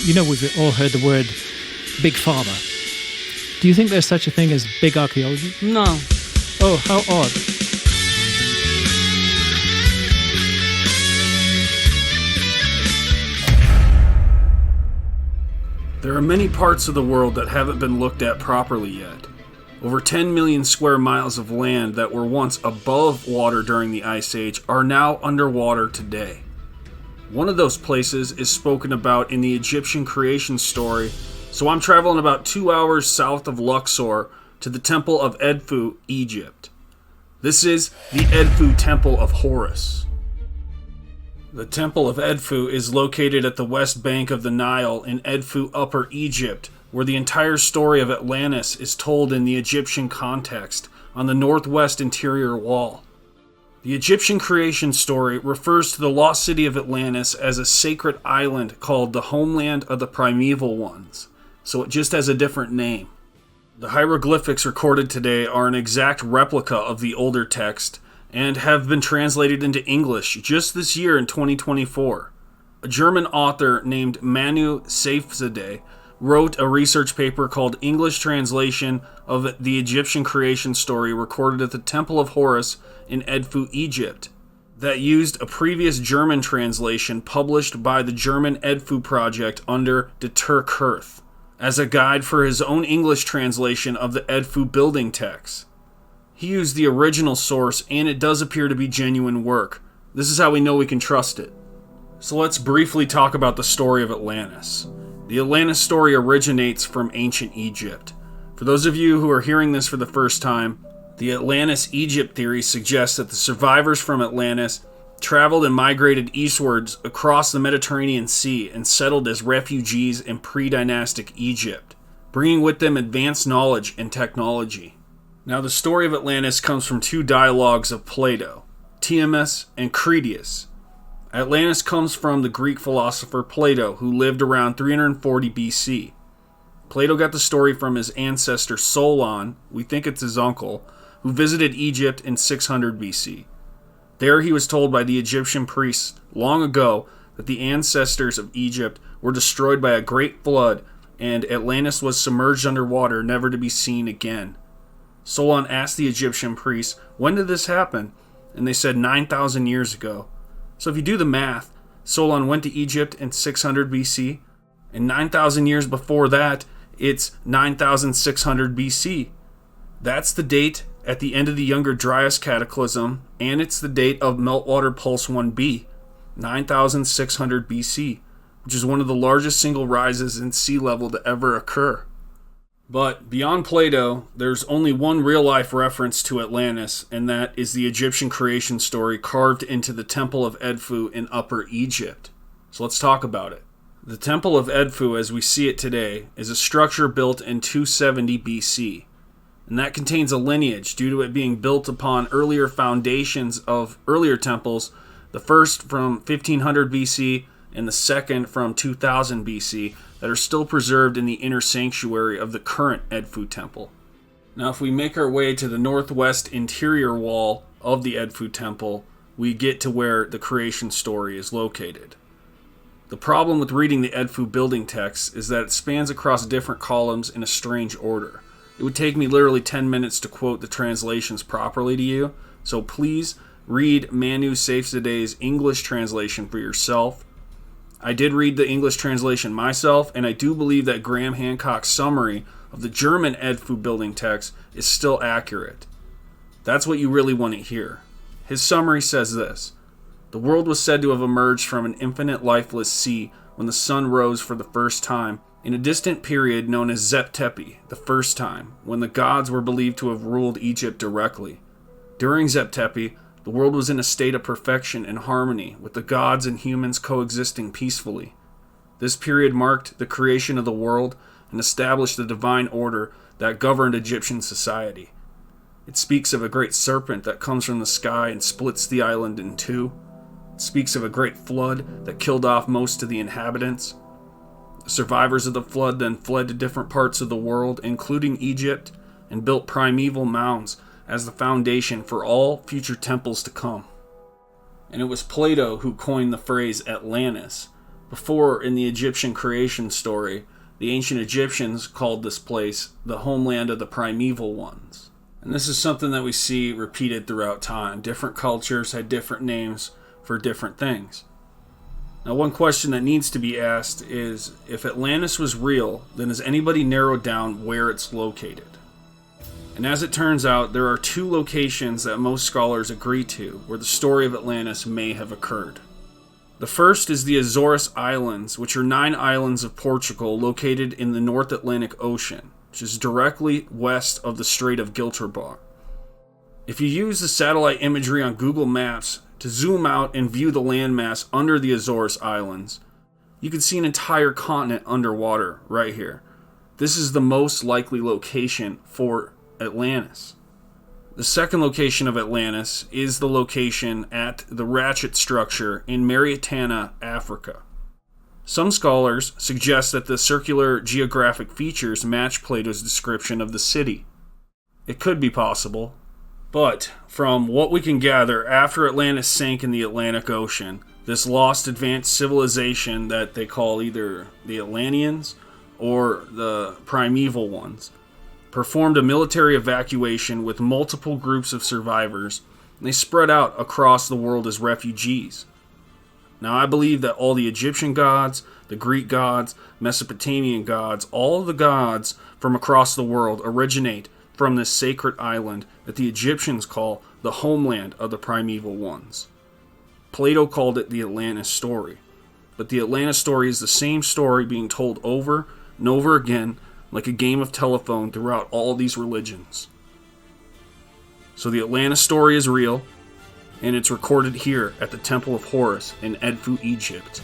we've all heard the word Big Pharma. Do you think there's such a thing as big archaeology? No. Oh, how odd. There are many parts of the world that haven't been looked at properly yet. Over 10 million square miles of land that were once above water during the Ice Age are now underwater today. One of those places is spoken about in the Egyptian creation story, so I'm traveling about 2 hours south of Luxor to the Temple of Edfu, Egypt. This is the Edfu Temple of Horus. The Temple of Edfu is located at the west bank of the Nile in Edfu, Upper Egypt, where the entire story of Atlantis is told in the Egyptian context on the northwest interior wall. The Egyptian creation story refers to the lost city of Atlantis as a sacred island called the homeland of the primeval ones, so it just has a different name. The hieroglyphics recorded today are an exact replica of the older text and have been translated into English just this year in 2024. A German author named Manu Safzadeh wrote a research paper called English Translation of the Egyptian Creation Story recorded at the Temple of Horus in Edfu, Egypt, that used a previous German translation published by the German Edfu Project under De Turkirth as a guide for his own English translation of the Edfu building text. He used the original source, and it does appear to be genuine work. This is how we know we can trust it. So let's briefly talk about the story of Atlantis. The Atlantis story originates from ancient Egypt. For those of you who are hearing this for the first time, the Atlantis-Egypt theory suggests that the survivors from Atlantis traveled and migrated eastwards across the Mediterranean Sea and settled as refugees in pre-dynastic Egypt, bringing with them advanced knowledge and technology. Now, the story of Atlantis comes from two dialogues of Plato, Timaeus and Critias. Atlantis comes from the Greek philosopher Plato, who lived around 340 BC. Plato got the story from his ancestor Solon, we think it's his uncle, who visited Egypt in 600 BC. There he was told by the Egyptian priests long ago that the ancestors of Egypt were destroyed by a great flood and Atlantis was submerged underwater, never to be seen again. Solon asked the Egyptian priests, when did this happen? And they said 9,000 years ago. So if you do the math, Solon went to Egypt in 600 BC, and 9,000 years before that, it's 9,600 BC. That's the date at the end of the Younger Dryas Cataclysm, and it's the date of Meltwater Pulse 1b, 9,600 BC, which is one of the largest single rises in sea level to ever occur. But beyond Plato, there's only one real-life reference to Atlantis, and that is the Egyptian creation story carved into the Temple of Edfu in Upper Egypt. So let's talk about it. The Temple of Edfu, as we see it today, is a structure built in 270 BC, and that contains a lineage due to it being built upon earlier foundations of earlier temples, the first from 1500 BC and the second from 2000 BC, that are still preserved in the inner sanctuary of the current Edfu Temple. Now, if we make our way to the northwest interior wall of the Edfu Temple, we get to where the creation story is located. The problem with reading the Edfu building text is that it spans across different columns in a strange order. It would take me literally 10 minutes to quote the translations properly to you, so please read Manu Safzadeh's English translation for yourself. I did read the English translation myself, and I do believe that Graham Hancock's summary of the German Edfu building text is still accurate. That's what you really want to hear. His summary says this: the world was said to have emerged from an infinite lifeless sea when the sun rose for the first time in a distant period known as Zep-Tepi, the first time, when the gods were believed to have ruled Egypt directly. During Zep-Tepi, the world was in a state of perfection and harmony, with the gods and humans coexisting peacefully. This period marked the creation of the world and established the divine order that governed Egyptian society. It speaks of a great serpent that comes from the sky and splits the island in two. It speaks of a great flood that killed off most of the inhabitants. The survivors of the flood then fled to different parts of the world, including Egypt, and built primeval mounds as the foundation for all future temples to come. And it was Plato who coined the phrase Atlantis, Before, in the Egyptian creation story, the ancient Egyptians called this place the homeland of the primeval ones. And this is something that we see repeated throughout time. Different cultures had different names for different things. Now, one question that needs to be asked is, if Atlantis was real, then has anybody narrowed down where it's located? And as it turns out, there are two locations that most scholars agree to where the story of Atlantis may have occurred. The first is the Azores Islands, which are 9 islands of Portugal located in the North Atlantic Ocean, which is directly west of the Strait of Gibraltar. If you use the satellite imagery on Google Maps to zoom out and view the landmass under the Azores Islands, you can see an entire continent underwater right here. This is the most likely location for Atlantis. The second location of Atlantis is the location at the Ratchet structure in Mauritania, Africa. Some scholars suggest that the circular geographic features match Plato's description of the city. It could be possible, but from what we can gather, after Atlantis sank in the Atlantic Ocean, this lost advanced civilization that they call either the Atlanteans or the primeval ones performed a military evacuation with multiple groups of survivors, and they spread out across the world as refugees. Now, I believe that all the Egyptian gods, the Greek gods, Mesopotamian gods, all of the gods from across the world originate from this sacred island that the Egyptians call the homeland of the primeval ones. Plato called it the Atlantis story, but the Atlantis story is the same story being told over and over again like a game of telephone throughout all these religions. So the Atlantis story is real, and it's recorded here at the Temple of Horus in Edfu, Egypt.